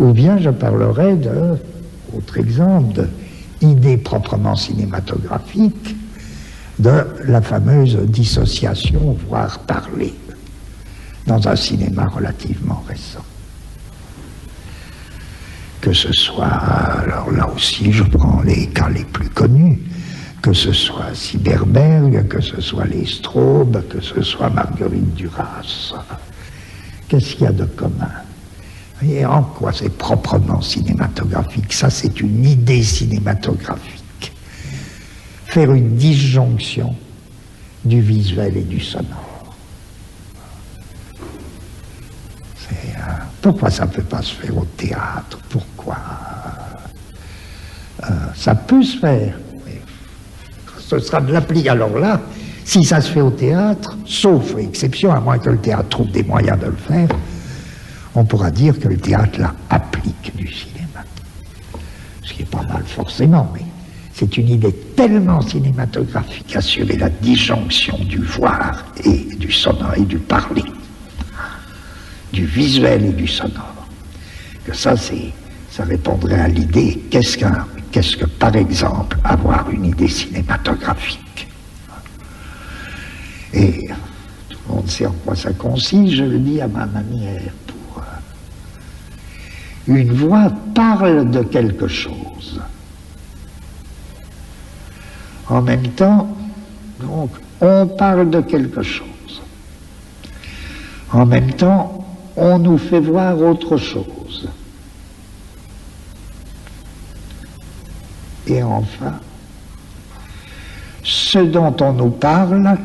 Ou bien je parlerai autre exemple, d'idée proprement cinématographique, de la fameuse dissociation, voire parler, dans un cinéma relativement récent. Que ce soit, alors là aussi je prends les cas les plus connus, que ce soit Syberberg, que ce soit les Straub, que ce soit Marguerite Duras. Qu'est-ce qu'il y a de commun? Et en quoi c'est proprement cinématographique? Ça, c'est une idée cinématographique. Faire une disjonction du visuel et du sonore. Pourquoi ça ne peut pas se faire au théâtre? Pourquoi? Ça peut se faire. Ce sera de l'appli. Alors là, si ça se fait au théâtre, sauf exception, à moins que le théâtre trouve des moyens de le faire, on pourra dire que le théâtre là applique du cinéma. Ce qui n'est pas mal forcément, mais c'est une idée tellement cinématographique, assurer la disjonction du voir et du sonore et du parler, du visuel et du sonore, que ça répondrait à l'idée qu'est-ce que par exemple avoir une idée cinématographique. Et tout le monde sait en quoi ça consiste, je le dis à ma manière. Une voix parle de quelque chose. En même temps, donc, on parle de quelque chose. En même temps, on nous fait voir autre chose. Et enfin, ce dont on nous parle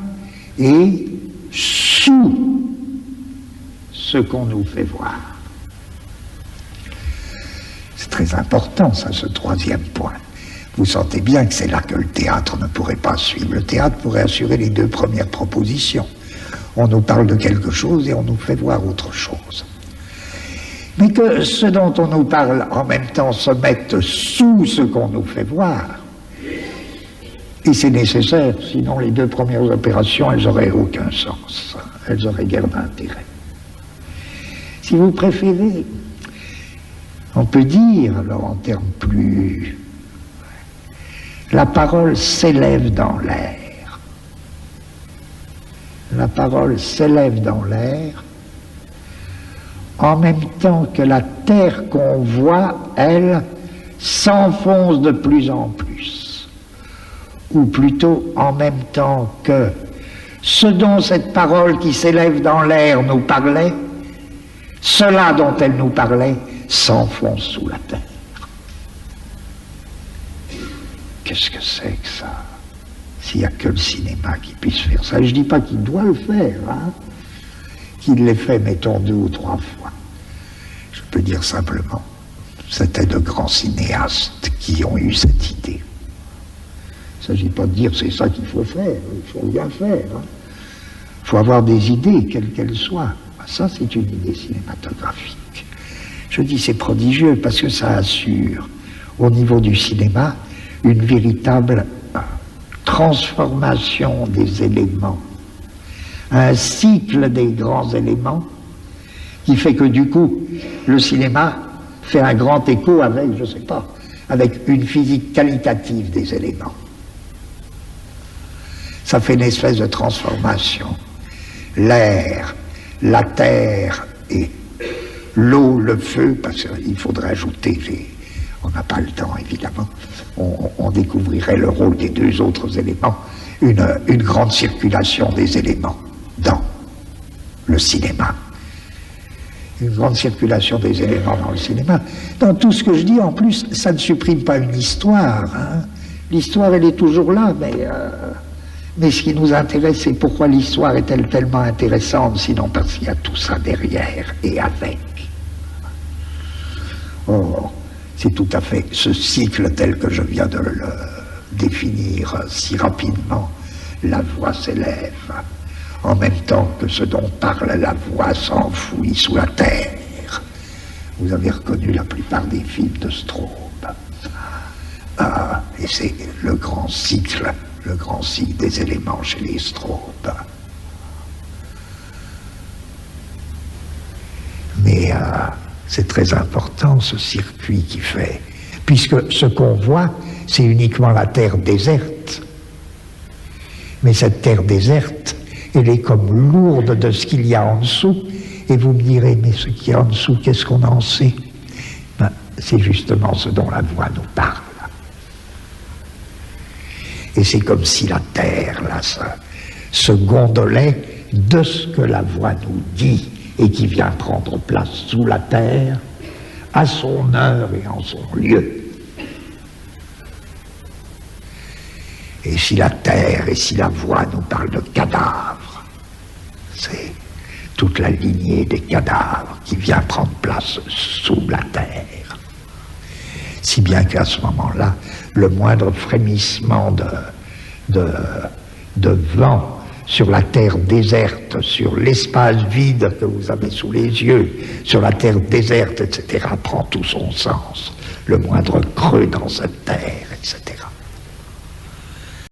est sous ce qu'on nous fait voir. C'est très important, ça, ce troisième point. Vous sentez bien que c'est là que le théâtre ne pourrait pas suivre. Le théâtre pourrait assurer les deux premières propositions. On nous parle de quelque chose et on nous fait voir autre chose. Mais que ce dont on nous parle en même temps se mette sous ce qu'on nous fait voir, et c'est nécessaire, sinon les deux premières opérations, elles n'auraient aucun sens. Elles auraient guère d'intérêt. Si vous préférez, on peut dire, alors en termes plus... La parole s'élève dans l'air. La parole s'élève dans l'air en même temps que la terre qu'on voit, elle, s'enfonce de plus en plus. Ou plutôt en même temps que ce dont cette parole qui s'élève dans l'air nous parlait, cela dont elle nous parlait s'enfonce sous la terre. Qu'est-ce que c'est que ça? S'il n'y a que le cinéma qui puisse faire ça. Je ne dis pas qu'il doit le faire, hein, qu'il l'ait fait, mettons, 2 ou 3 fois. Je peux dire simplement, c'était de grands cinéastes qui ont eu cette idée. Il ne s'agit pas de dire c'est ça qu'il faut faire, il faut bien faire. Il faut avoir des idées, quelles qu'elles soient. Ça, c'est une idée cinématographique. Je dis c'est prodigieux parce que ça assure, au niveau du cinéma, une véritable transformation des éléments, un cycle des grands éléments qui fait que du coup, le cinéma fait un grand écho avec, je ne sais pas, avec une physique qualitative des éléments. Ça fait une espèce de transformation. L'air, la terre et l'eau, le feu, parce qu'il faudrait ajouter, on n'a pas le temps évidemment, on découvrirait le rôle des 2 autres éléments, une grande circulation des éléments dans le cinéma. Une grande circulation des éléments dans le cinéma. Dans tout ce que je dis, en plus, ça ne supprime pas une histoire. Hein. L'histoire, elle est toujours là, mais ce qui nous intéresse, c'est pourquoi l'histoire est-elle tellement intéressante, sinon parce qu'il y a tout ça derrière et avec. Or, c'est tout à fait ce cycle tel que je viens de le définir si rapidement. La voix s'élève, en même temps que ce dont parle la voix s'enfouit sous la terre. Vous avez reconnu la plupart des films de Straub. Et c'est le grand cycle des éléments chez les Straub. Mais C'est très important ce circuit qui fait, puisque ce qu'on voit, c'est uniquement la terre déserte. Mais cette terre déserte, elle est comme lourde de ce qu'il y a en dessous, et vous me direz, mais ce qu'il y a en dessous, qu'est-ce qu'on en sait? Ben, c'est justement ce dont la voix nous parle. Et c'est comme si la terre, là, se gondolait de ce que la voix nous dit, et qui vient prendre place sous la terre, à son heure et en son lieu. Et si la terre et si la voix nous parlent de cadavres, c'est toute la lignée des cadavres qui vient prendre place sous la terre. Si bien qu'à ce moment-là, le moindre frémissement de vent sur la terre déserte, sur l'espace vide que vous avez sous les yeux, sur la terre déserte, etc., prend tout son sens. Le moindre creux dans cette terre, etc.